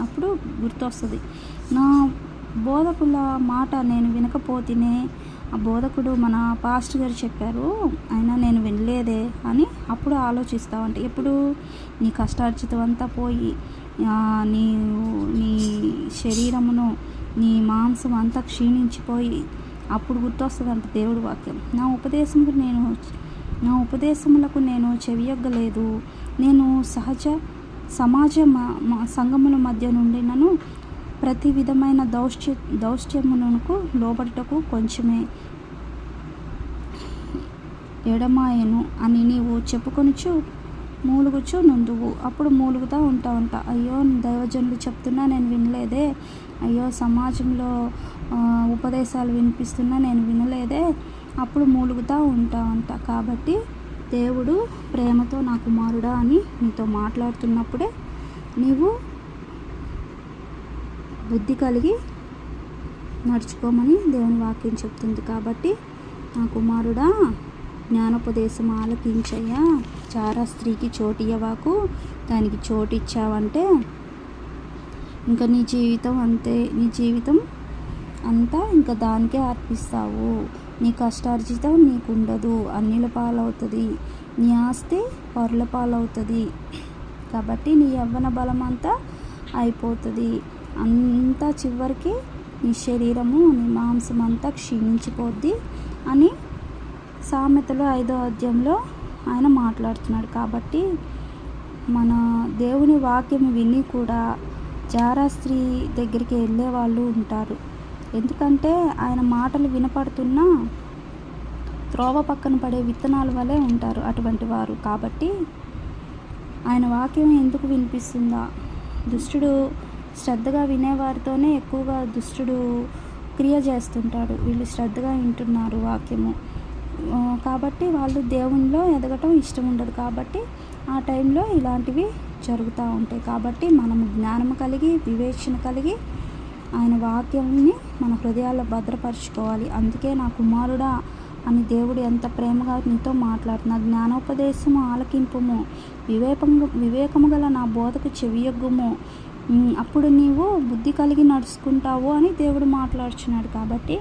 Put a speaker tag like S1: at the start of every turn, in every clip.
S1: అప్పుడు గుర్తొస్తుంది. నా బోధకుల మాట నేను వినకపోతేనే, ఆ బోధకుడు మన పాస్టర్ గారు చెప్పారు అయినా నేను వినలేదే అని అప్పుడు ఆలోచిస్తావంటే, ఎప్పుడు నీ కష్టార్జితం అంతా పోయి నీ నీ శరీరమును, నీ మాంసం అంతా క్షీణించిపోయి అప్పుడు గుర్తొస్తుందంట దేవుడి వాక్యం. నా ఉపదేశములకు నేను చెవియొగ్గలేదు. నేను సమాజ సంఘముల మధ్య నుండినను ప్రతి విధమైన దౌష్ట్యమునకు లోబడుటకు కొంచెమే ఎడమాయను అని నీవు చెప్పుకొనుచు మూలుగుచు నుండువు. అప్పుడు మూలుగుతూ ఉంటావంట, అయ్యో దైవజనులు చెప్తున్నా నేను వినలేదే, అయ్యో సమాజంలో ఉపదేశాలు వినిపిస్తున్నా నేను వినలేదే, అప్పుడు మూలుగుతూ ఉంటావంట. కాబట్టి దేవుడు ప్రేమతో నా కుమారుడా అని నీతో మాట్లాడుతున్నప్పుడే నీవు బుద్ధి కలిగి నడుచుకోమని దేవుని వాక్యం చెప్తుంది. కాబట్టి నా కుమారుడా, జ్ఞానోపదేశం ఆలకించయ్యా, చారా స్త్రీకి చోటియ్యవాకు, దానికి చోటు ఇచ్చావంటే ఇంకా నీ జీవితం అంతే. నీ జీవితం అంతా ఇంకా దానికే అర్పిస్తావు. నీ కష్టార్జితం నీకుండదు, అన్నిల పాలవుతుంది. నీ ఆస్తి పరుల పాలవుతుంది. కాబట్టి నీ యవ్వన బలం అంతా అయిపోతుంది. అంతా చివరికి నీ శరీరము, నీ మాంసం అంతా క్షీణించిపోద్ది అని సామెతలు 5వ అధ్యాయంలో ఆయన మాట్లాడుతున్నాడు. కాబట్టి మన దేవుని వాక్యం విని కూడా జారా స్త్రీ దగ్గరికి వెళ్ళే వాళ్ళు ఉంటారు. ఎందుకంటే ఆయన మాటలు వినపడుతున్నా త్రోవ పక్కన పడే విత్తనాల వలె ఉంటారు అటువంటి వారు. కాబట్టి ఆయన వాక్యం ఎందుకు వినిపిస్తుందా? దుష్టుడు శ్రద్ధగా వినేవారితోనే ఎక్కువగా దుష్టుడు క్రియ చేస్తుంటాడు. వీళ్ళు శ్రద్ధగా వింటున్నారు వాక్యము, కాబట్టి వాళ్ళు దేవునిలో ఎదగటం ఇష్టం ఉండదు. కాబట్టి ఆ టైంలో ఇలాంటివి జరుగుతూ ఉంటాయి. కాబట్టి మనము జ్ఞానం కలిగి, వివేచన కలిగి ఆయన వాక్యాన్ని మన హృదయాల్లో భద్రపరచుకోవాలి. అందుకే నా కుమారుడా అని దేవుడు ఎంత ప్రేమగా నీతో మాట్లాడుతున్నా, జ్ఞానోపదేశము ఆలకింపుము, వివేకము గల నా బోధకు చెవియొగ్గుము, అప్పుడు నీవు బుద్ధి కలిగి నడుచుకుంటావు అని దేవుడు మాట్లాడుచున్నాడు. కాబట్టి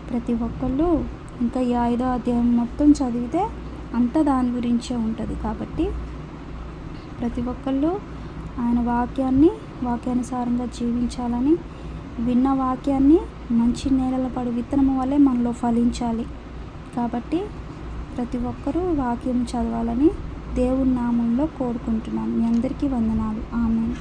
S1: ప్రతి ఒక్కళ్ళు ఇంకా ఈ 5వ అధ్యాయం మొత్తం చదివితే అంతా దాని గురించే ఉంటుంది. కాబట్టి ప్రతి ఒక్కళ్ళు ఆయన వాక్యానుసారంగా జీవించాలని, విన్న వాక్యాన్ని మంచి నేలల పడి విత్తనము వల్లే మనలో ఫలించాలి. కాబట్టి ప్రతి ఒక్కరూ వాక్యం చదవాలని దేవుని నామంలో కోరుకుంటున్నాను. మీ అందరికీ వందనాలు. ఆమేన్.